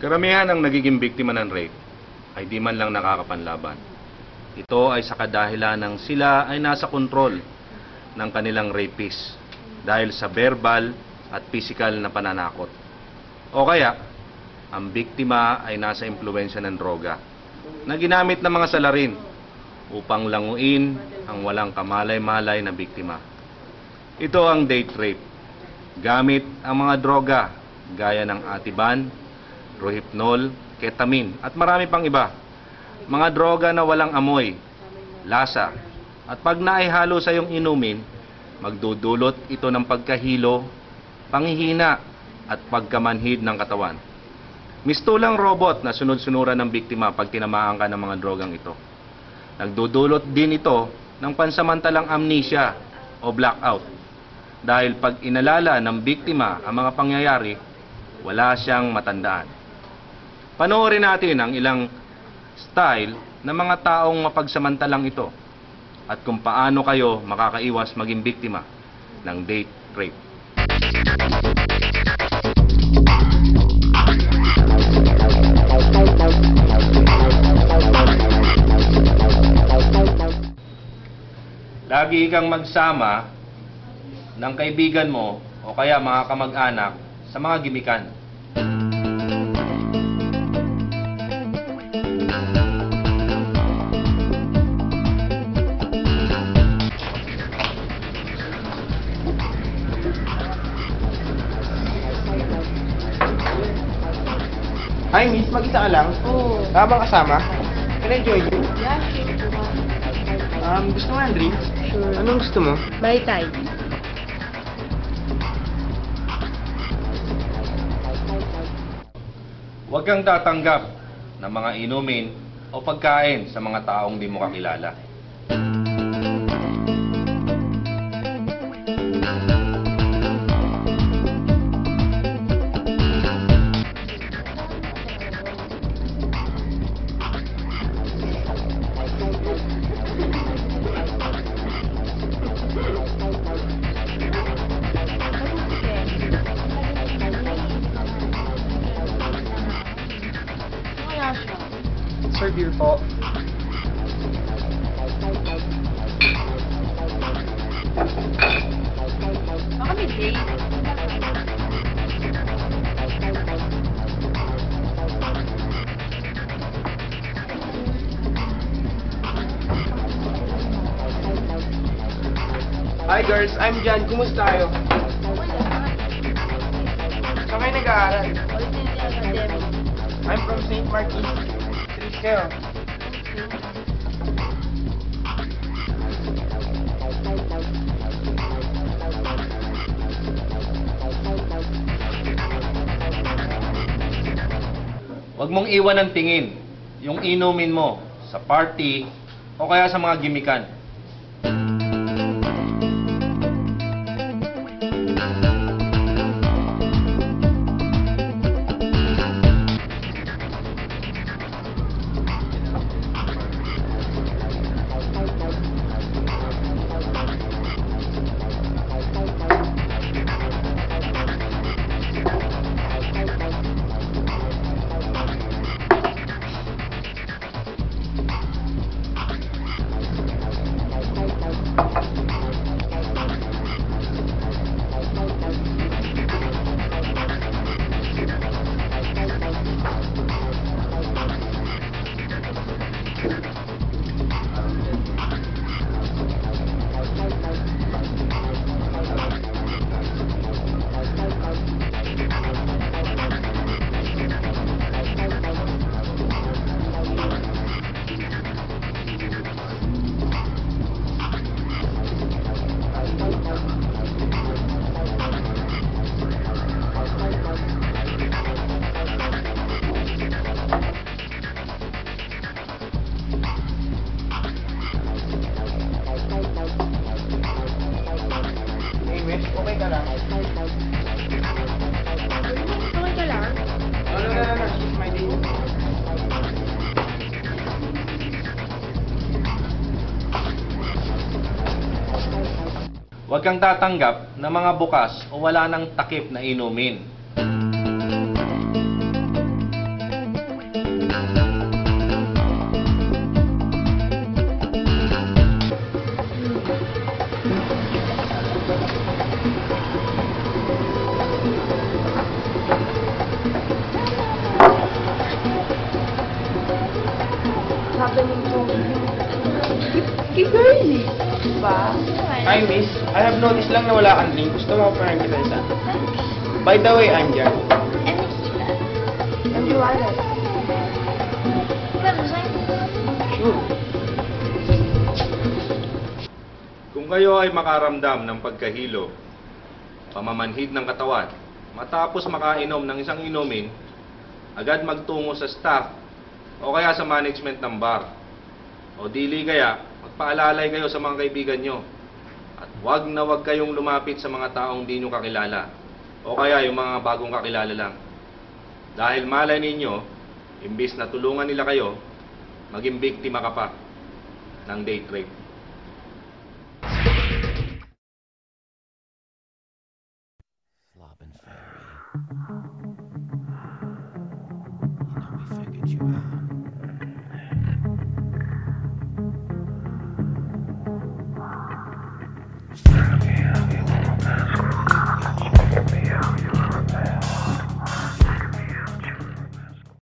Karamihan ng nagiging biktima ng rape ay di man lang nakakapanlaban. Ito ay sa kadahilan ng sila ay nasa kontrol ng kanilang rapist dahil sa verbal at physical na pananakot. O kaya, ang biktima ay nasa impluwensya ng droga na ginamit ng mga salarin upang languin ang walang kamalay-malay na biktima. Ito ang date rape. Gamit ang mga droga gaya ng Ativan, Rohypnol, Ketamine at marami pang iba. Mga droga na walang amoy, lasa at pag naihalo sa iyong inumin, magdudulot ito ng pagkahilo, panghihina at pagkamanhid ng katawan. Mistulang robot na sunod-sunuran ng biktima pag tinamaan ka ng mga drogang ito. Nagdudulot din ito ng pansamantalang amnesia o blackout. Dahil pag inalala ng biktima ang mga pangyayari, wala siyang matandaan. Panoorin natin ang ilang style ng mga taong mapagsamantalang ito at kung paano kayo makakaiwas maging biktima ng date rape. Lagi kang magsama ng kaibigan mo o kaya mga kamag-anak sa mga gimikan. Hi, miss. Mag-isa ka lang? Oo. Habang kasama? Can I join you? Yeah, sure. Gusto mo ng drinks? Sure. Anong gusto mo? Mai Tai. Huwag kang tatanggap ng mga inumin o pagkain sa mga taong di mo kakilala. Wala siya. Sir, beer po. Baka may date. Hi, girls. I'm Jan. Kumusta kayo? Saan kayo nag-aaral? I'm from St. Mark East. Please kayo. Huwag mong iwan ng tingin yung inumin mo sa party o kaya sa mga gimikan. Hey, miss. Okay ka lang? Okay ka lang? No. She's my date. Huwag kang tatanggap ng mga bukas o wala ng takip na inumin. ba? Hi, miss. I have noticed lang na wala kang link. Gusto mo pa rin kita isa? By the way, I'm Jan. I'm Nikita. I'm Joanna. Ikaw, Zay? Sure. Kung kayo ay makaramdam ng pagkahilo, pamamanhid ng katawan, matapos makainom ng isang inumin, agad magtungo sa staff o kaya sa management ng bar. O dili kaya, magpaalalay kayo sa mga kaibigan nyo. At wag na wag kayong lumapit sa mga taong di nyo kakilala. O kaya yung mga bagong kakilala lang. Dahil malay ninyo, imbis na tulungan nila kayo, maging biktima ka pa ng date rape. Floppin' Fairy.